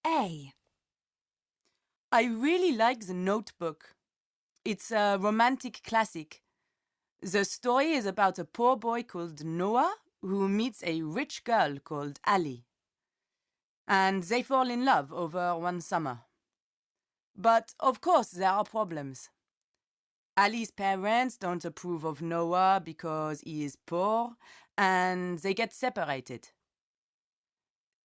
A. I really like The Notebook. It's a romantic classic. The story is about a poor boy called Noah who meets a rich girl called Ali. And they fall in love over one summer. But of course, there are problems. Ali's parents don't approve of Noah because he is poor, and they get separated.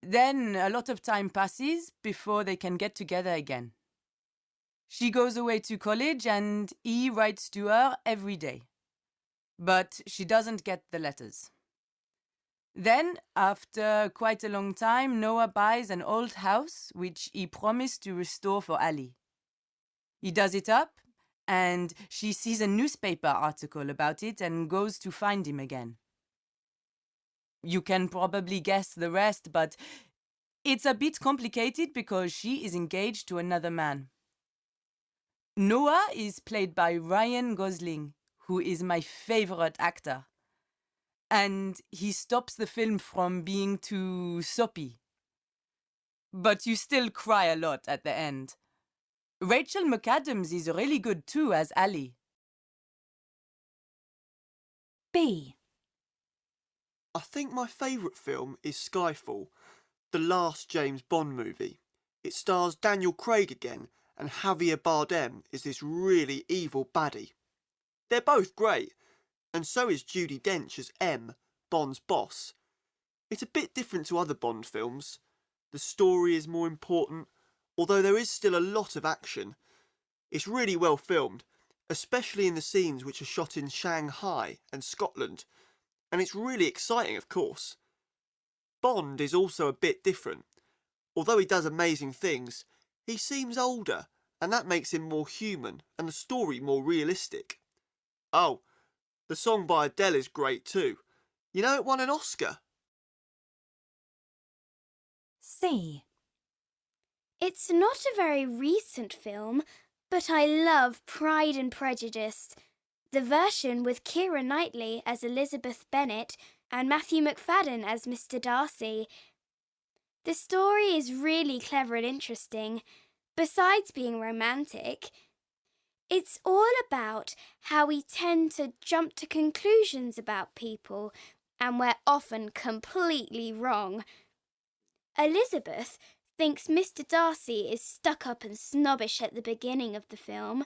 Then a lot of time passes before they can get together again. She goes away to college and he writes to her every day. But she doesn't get the letters. Then, after quite a long time, Noah buys an old house which he promised to restore for Ali. He does it up, and she sees a newspaper article about it and goes to find him again. You can probably guess the rest, but it's a bit complicated because she is engaged to another man. Noah is played by Ryan Gosling, who is my favorite actor. And he stops the film from being too soppy. But you still cry a lot at the end. Rachel McAdams is really good too as Ali. B. I think my favourite film is Skyfall, the last James Bond movie. It stars Daniel Craig again, and Javier Bardem is this really evil baddie. They're both great, and so is Judi Dench as M, Bond's boss. It's a bit different to other Bond films. The story is more important, although there is still a lot of action. It's really well filmed, especially in the scenes which are shot in Shanghai and Scotland, and it's really exciting, of course. Bond is also a bit different. Although he does amazing things, he seems older, and that makes him more human and the story more realistic. Oh, the song by Adele is great too. You know, it won an Oscar. C. It's not a very recent film, but I love Pride and Prejudice. The version with Keira Knightley as Elizabeth Bennet and Matthew McFadden as Mr. Darcy. The story is really clever and interesting. Besides being romantic, it's all about how we tend to jump to conclusions about people, and we're often completely wrong. Elizabeth thinks Mr. Darcy is stuck up and snobbish at the beginning of the film,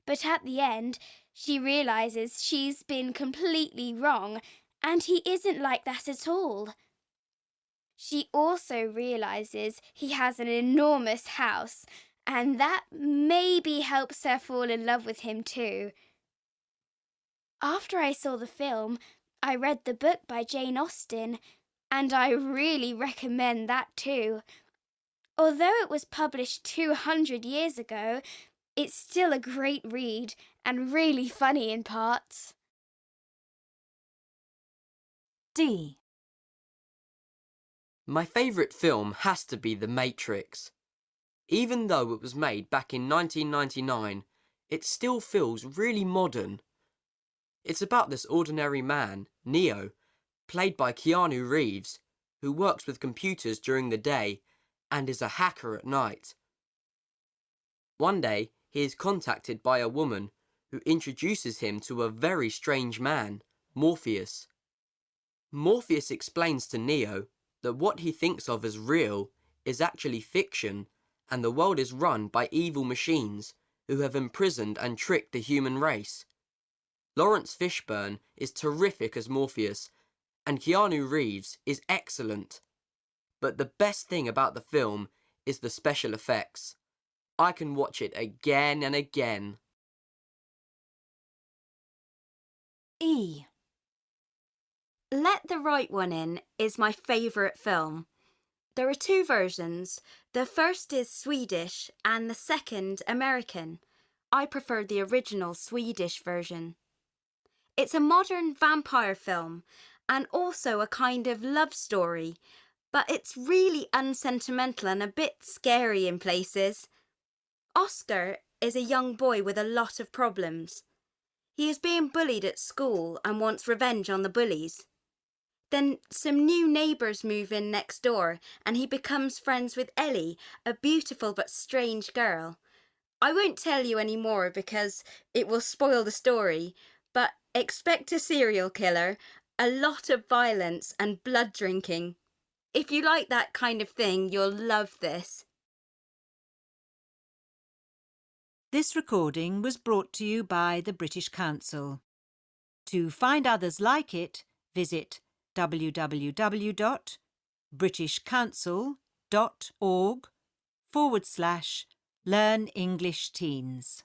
but at the end, she realises she's been completely wrong, and he isn't like that at all. She also realises he has an enormous house, and that maybe helps her fall in love with him too. After I saw the film, I read the book by Jane Austen, and I really recommend that too. Although it was published 200 years ago, it's still a great read and really funny in parts. D. My favourite film has to be The Matrix. Even though it was made back in 1999, it still feels really modern. It's about this ordinary man, Neo, played by Keanu Reeves, who works with computers during the day and is a hacker at night. One day, he is contacted by a woman who introduces him to a very strange man, Morpheus. Morpheus explains to Neo that what he thinks of as real is actually fiction, and the world is run by evil machines who have imprisoned and tricked the human race. Lawrence Fishburne is terrific as Morpheus, and Keanu Reeves is excellent. But the best thing about the film is the special effects. I can watch it again and again. E. Let the Right One In is my favourite film. There are two versions. The first is Swedish and the second American. I prefer the original Swedish version. It's a modern vampire film and also a kind of love story, but it's really unsentimental and a bit scary in places. Oscar is a young boy with a lot of problems. He is being bullied at school and wants revenge on the bullies. Then some new neighbours move in next door and he becomes friends with Ellie, a beautiful but strange girl. I won't tell you any more because it will spoil the story, but expect a serial killer, a lot of violence and blood drinking. If you like that kind of thing, you'll love this. This recording was brought to you by the British Council. To find others like it, visit www.britishcouncil.org/Learn English Teens.